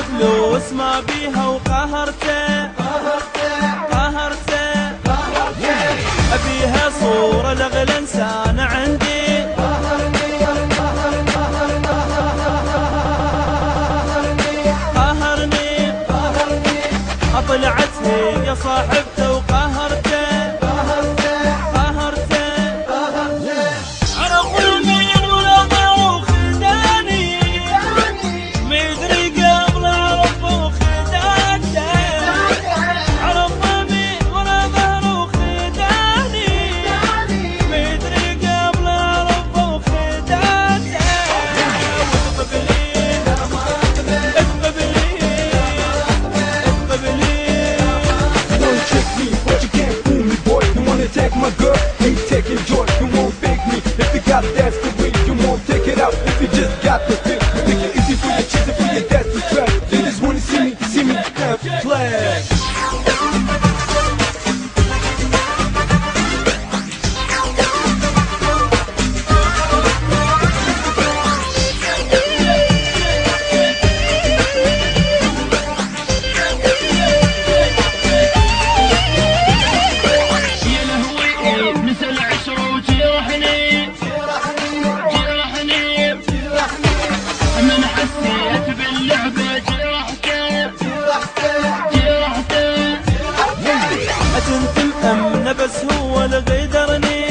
فلوس ما بيها وقهرته أبيها صورة لأغلى إنسان عندي قهرني طلعت هي صاحبته وقهرته عرفوا مين ولده وخداني مدري قبل عرفوا وخدانته عرفوا مين ولده وخداني مدري قبل عرفوا وخدانته Take my girl, ain't taking joy, you won't fake me. If you got that's the way, you won't take it out. If you just got the feel, make it easy for your cheesy, for your dance to track. They just wanna see me have flash. بس هو اللي غيدرني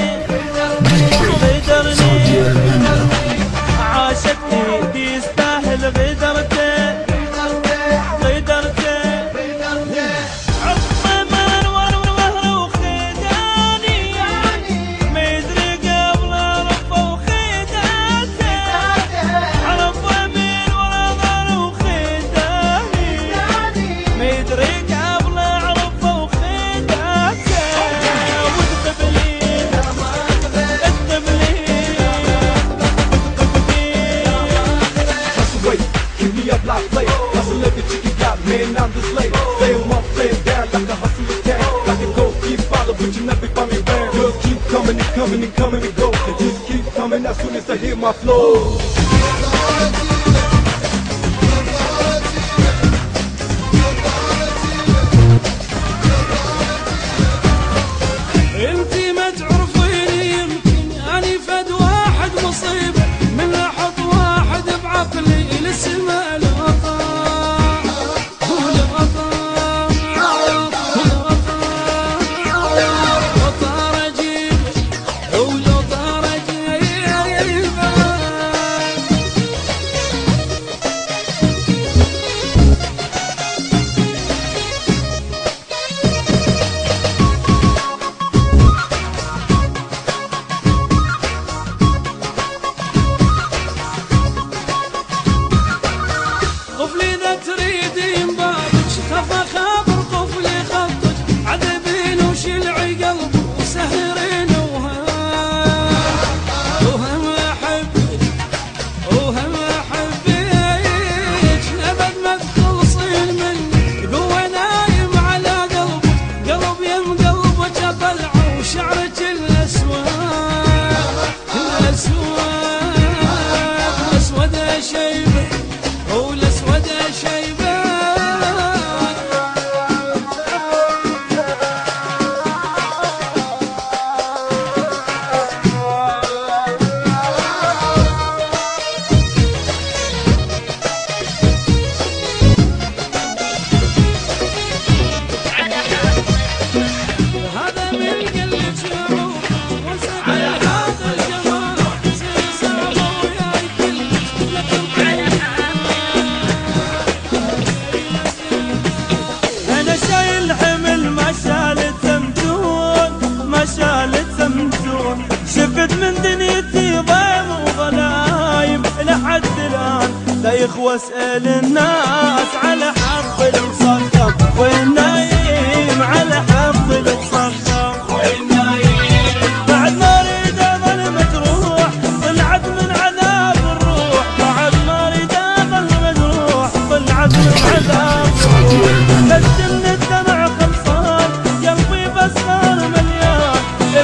عاشت ايدي يستاهل غيدرته عطى من وهر وخداني مدري قبل عرفه وخداته عرفه من وهر وخداني مدري قبل عرفه وخداته Play. Hustle every chick you got, man, I'm the slave. Play 'em up, play 'em down like a hustle attack. Like a ghost, keep follow, but you never find me round. Girls keep coming and coming and coming and go. They just keep coming as soon as I hear my flow. انتي ما تعرفيني يمكن اني فد واحد مصيبة من احط واحد بعقلي للسما طفلي إذا تريدين بابك خفى خاطر طفلي خطك عذبين وشلعي قلبي وسهرين وهم أحبك أبد ما تخلصين مني قوة نايم على قلبك قلب يم قلبك أطلع وشعرك الأسود شيبة والأسود شيبة هذا من قلة شعور وسعى هذا الجمال سيسامة وياي أنا شايل حمل ما شالت ممتون شفت من دنيتي ضيم وظلايم لحد الآن لا يخوى اسأل الناس على حظ المصدم والنايم على حظ المصدم بعد ما اريد اظل مجروح طلعت من عذاب الروح بعد ما اريد اظل مجروح طلعت من عذاب الروح قدمت الدمع خلصان قلبي بس صار مليان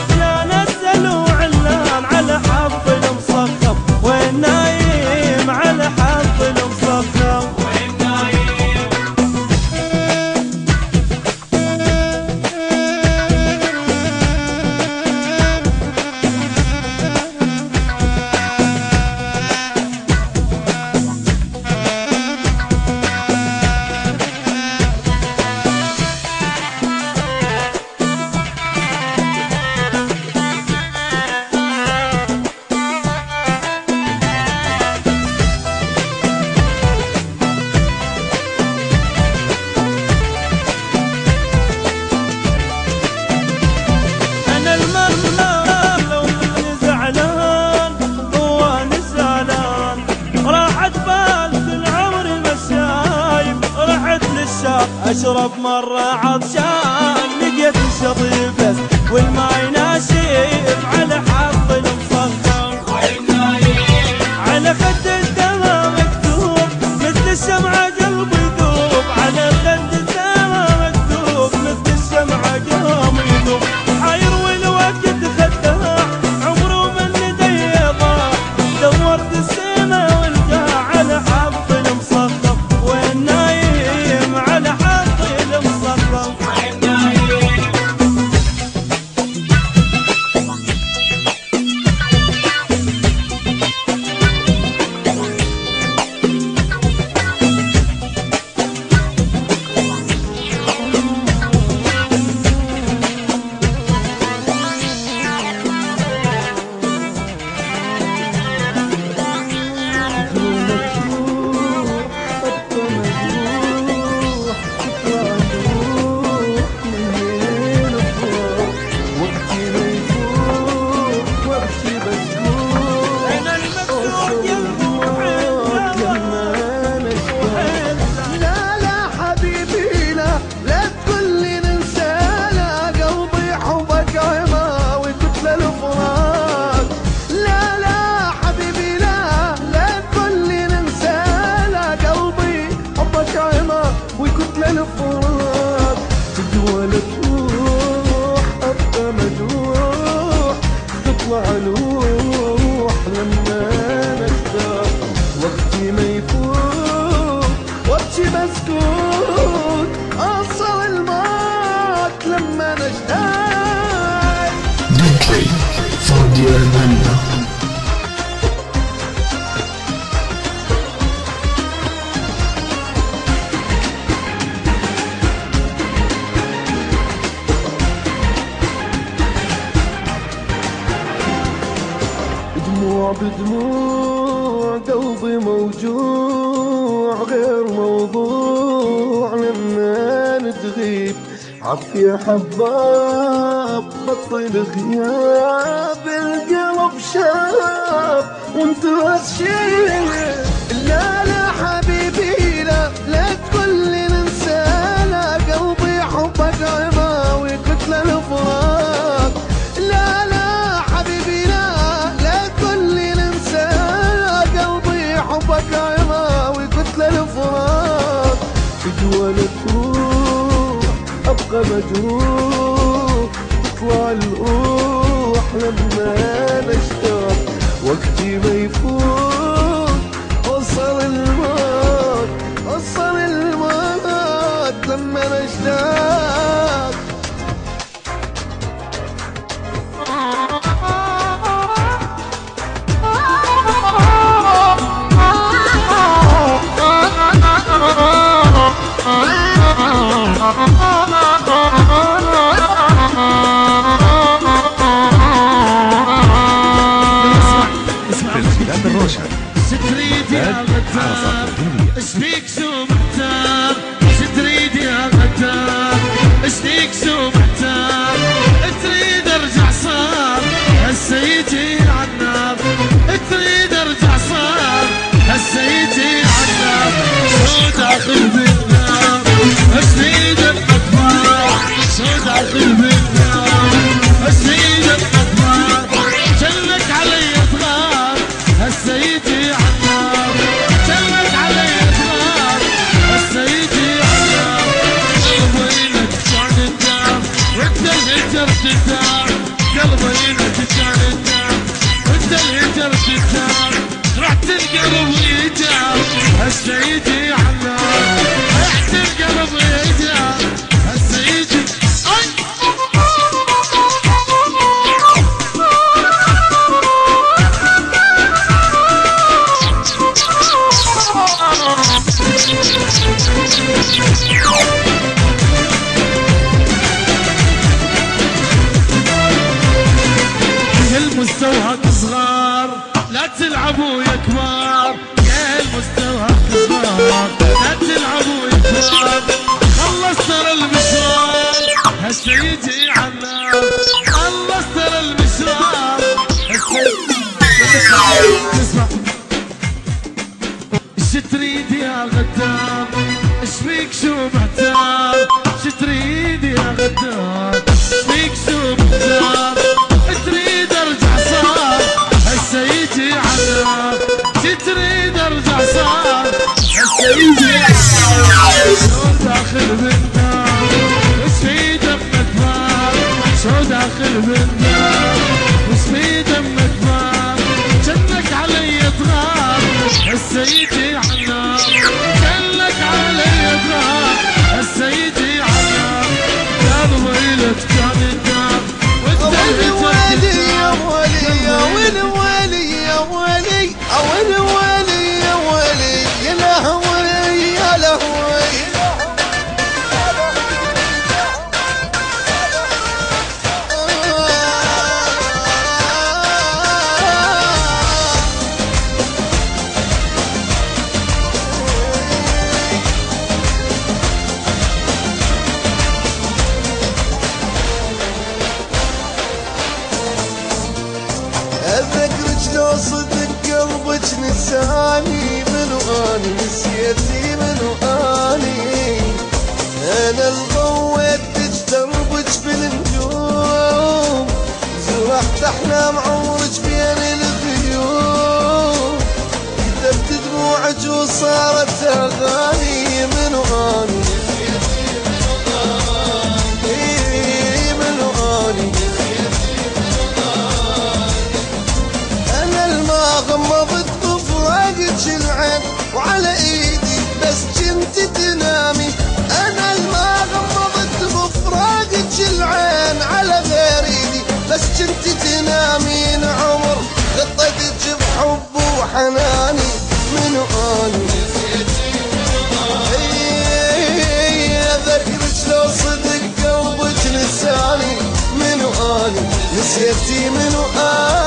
فلان اسال وعلان على حظ المصخب والنايم على حظ المصخب والنايم اشرب مرة عطشان لقيت الشطيب بس والماي ناشف على حظ المصخر على خد الدمى مكتوب مثل الشمعة قلبي يذوب على خد الدمى مكتوب مثل الشمعة قلبي يذوب حاير والوقت خدها عمره من ضيضه دورت السما والقاع على حظ المصخر والنايم على حظ المصخر الفراق تدوى تروح أبقى مجروح تطلع لوح لما نشتاق وقتي ما يفوت وابكي مسكوت أوصل الموت لما نشتاق ديتلي فاضي المنة بدموع قلبي موجوع غير موضوع لما نتغيب عافية حباب بطل غياب القلب شاب وانت هالشيب لا لا حبيبي لا لا تقول لي ننسى لا قلبي حبك عماوي قتل الفراق لا لا حبيبي حبك عماوي قتل الفراق تدوى تروح ابقى مجروح تطلع الروح لما نشتاق وقتي ما يفوت وصل الموت وصل الموت لما نشتاق ستريد يا غدار اشبيك شو محتار ستريد يا غدار اشبيك شو محتار تريد ارجع صار هسه يجي عالنار تريد ارجع صار هسه يجي عالنار شو داخل بالنار اشبيد الاطفال شو داخل بالنار اشبيد الاطفال جلك علي صغار هسه يجي عالنار جلك علي صغار هسه يجي عالنار قلبي نتجعن الدار وانت الهجر تدار قلبي نتجعن الدار وانت الهجر تدار رحت القلب يجار هسه يجي عالنار رحت القلب يجار هسه يجي المستوهق صغار لا تلعبوا يا كبار يا المستوهق صغار لا تلعبوا يا كبار خلص ترى المشوار هسه يجي عالنار خلص ترى المشوار هسه اسمع ايش تريد يا غدار ايش فيك شو محتار صارت أغاني منو أني منو أني أنا الما غمضت بفراقك العين وعلى إيدي بس كنت تنامي أنا الما غمضت بفراقك العين على غير إيدي بس كنت تنامين عمر غطيتك بحب وحناني منو أني أذكرك لو صدق قلبك نساني منو أني نسيتي منو أني